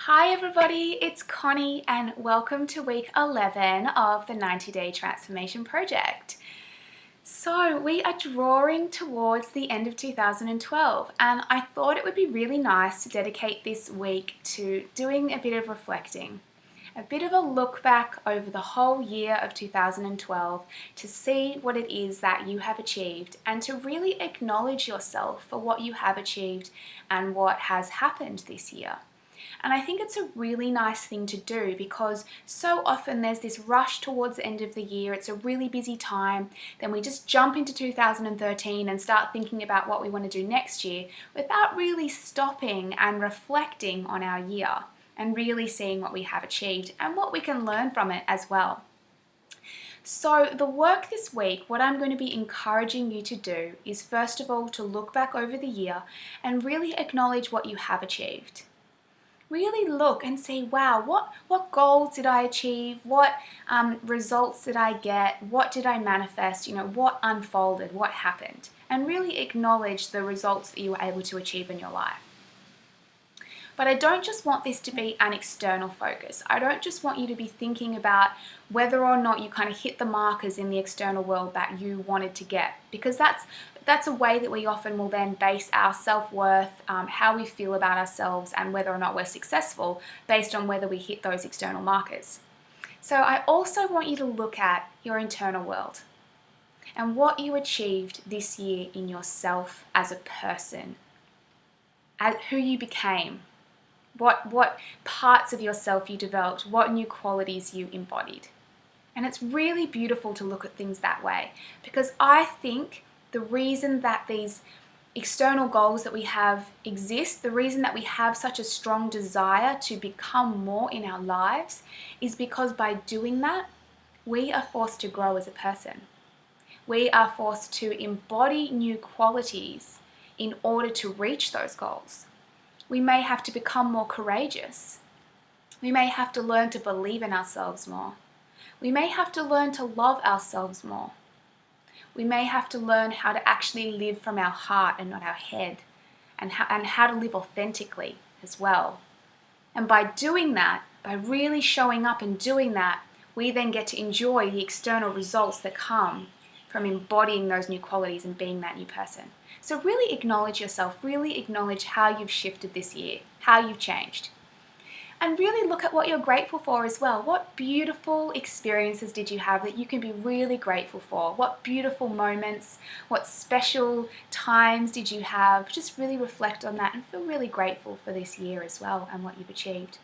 Hi everybody, it's Connie and welcome to week 11 of the 90-Day Transformation Project. So we are drawing towards the end of 2012 and I thought it would be really nice to dedicate this week to doing a bit of reflecting. A bit of a look back over the whole year of 2012 to see what it is that you have achieved and to really acknowledge yourself for what you have achieved and what has happened this year. And I think it's a really nice thing to do because so often there's this rush towards the end of the year, it's a really busy time, then we just jump into 2013 and start thinking about what we want to do next year without really stopping and reflecting on our year and really seeing what we have achieved and what we can learn from it as well. So the work this week, what I'm going to be encouraging you to do is first of all to look back over the year and really acknowledge what you have achieved. Really look and see, wow, what goals did I achieve? What results did I get? What did I manifest? What unfolded? What happened? And really acknowledge the results that you were able to achieve in your life. But I don't just want this to be an external focus. I don't just want you to be thinking about whether or not you kind of hit the markers in the external world that you wanted to get, because that's a way that we often will then base our self-worth, how we feel about ourselves and whether or not we're successful based on whether we hit those external markers. So I also want you to look at your internal world and what you achieved this year in yourself as a person, as who you became, what parts of yourself you developed, what new qualities you embodied. And it's really beautiful to look at things that way, because I think the reason that these external goals that we have exist, the reason that we have such a strong desire to become more in our lives is because by doing that, we are forced to grow as a person. We are forced to embody new qualities in order to reach those goals. We may have to become more courageous. We may have to learn to believe in ourselves more. We may have to learn to love ourselves more. We may have to learn how to actually live from our heart and not our head, and how to live authentically as well. And by doing that, by really showing up and doing that, we then get to enjoy the external results that come from embodying those new qualities and being that new person. So really acknowledge yourself, really acknowledge how you've shifted this year, how you've changed. And really look at what you're grateful for as well. What beautiful experiences did you have that you can be really grateful for? What beautiful moments, what special times did you have? Just really reflect on that and feel really grateful for this year as well and what you've achieved.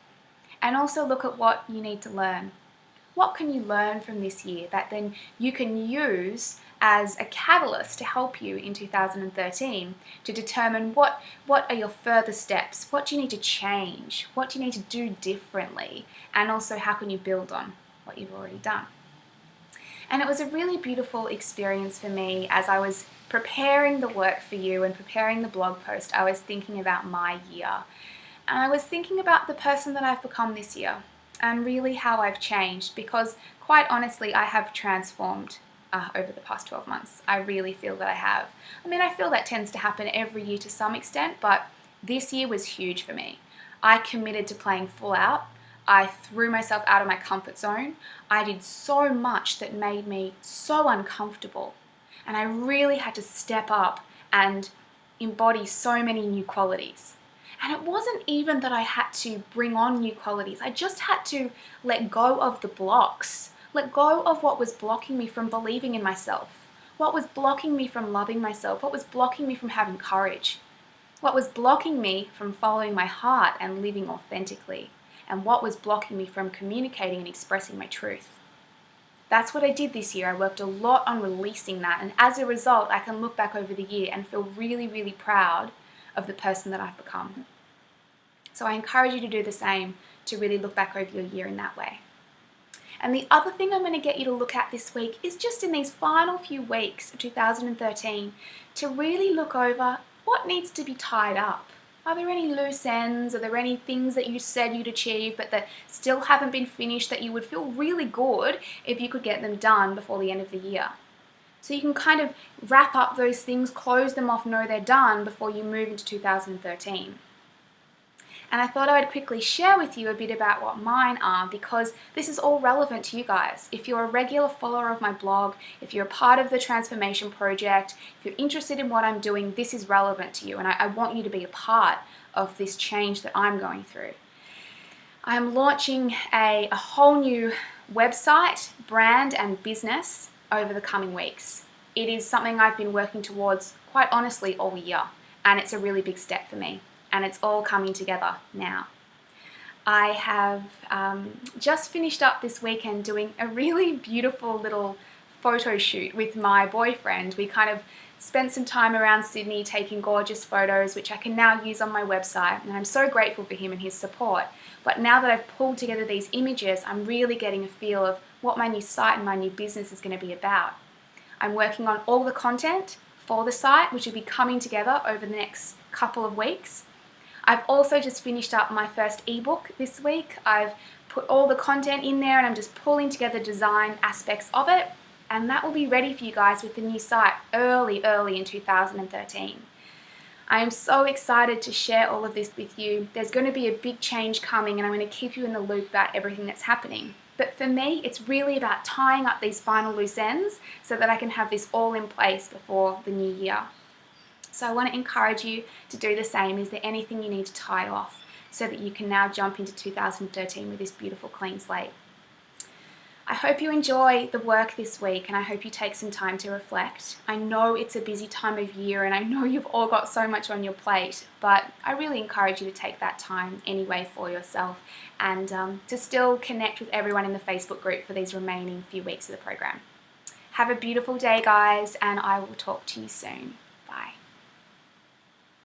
And also look at what you need to learn. What can you learn from this year that then you can use as a catalyst to help you in 2013 to determine what are your further steps, what do you need to change, what do you need to do differently, and also how can you build on what you've already done. And it was a really beautiful experience for me as I was preparing the work for you and preparing the blog post. I was thinking about my year, and I was thinking about the person that I've become this year and really how I've changed, because quite honestly I have transformed over the past 12 months. I really feel that I have. I mean, I feel that tends to happen every year to some extent, but this year was huge for me. I committed to playing full out. I threw myself out of my comfort zone. I did so much that made me so uncomfortable, and I really had to step up and embody so many new qualities. And it wasn't even that I had to bring on new qualities. I just had to let go of the blocks. Let go of what was blocking me from believing in myself. What was blocking me from loving myself. What was blocking me from having courage. What was blocking me from following my heart and living authentically. And what was blocking me from communicating and expressing my truth. That's what I did this year. I worked a lot on releasing that. And as a result, I can look back over the year and feel really, really proud of the person that I've become. So I encourage you to do the same, to really look back over your year in that way. And the other thing I'm going to get you to look at this week is just in these final few weeks of 2013 to really look over what needs to be tied up. Are there any loose ends? Are there any things that you said you'd achieve but that still haven't been finished that you would feel really good if you could get them done before the end of the year? So you can kind of wrap up those things, close them off, know they're done before you move into 2013. And I thought I would quickly share with you a bit about what mine are, because this is all relevant to you guys. If you're a regular follower of my blog, if you're a part of the transformation project, if you're interested in what I'm doing, this is relevant to you, and I want you to be a part of this change that I'm going through. I'm launching a whole new website, brand and business over the coming weeks. It is something I've been working towards, quite honestly, all year, and it's a really big step for me, and it's all coming together now. I have just finished up this weekend doing a really beautiful little photo shoot with my boyfriend. We kind of spent some time around Sydney taking gorgeous photos, which I can now use on my website, and I'm so grateful for him and his support. But now that I've pulled together these images, I'm really getting a feel of what my new site and my new business is going to be about. I'm working on all the content for the site, which will be coming together over the next couple of weeks. I've also just finished up my first ebook this week. I've put all the content in there and I'm just pulling together design aspects of it, and that will be ready for you guys with the new site early in 2013. I am so excited to share all of this with you. There's going to be a big change coming, and I'm going to keep you in the loop about everything that's happening. But for me, it's really about tying up these final loose ends so that I can have this all in place before the new year. So I want to encourage you to do the same. Is there anything you need to tie off so that you can now jump into 2013 with this beautiful clean slate? I hope you enjoy the work this week, and I hope you take some time to reflect. I know it's a busy time of year, and I know you've all got so much on your plate, but I really encourage you to take that time anyway for yourself, and to still connect with everyone in the Facebook group for these remaining few weeks of the program. Have a beautiful day, guys, and I will talk to you soon.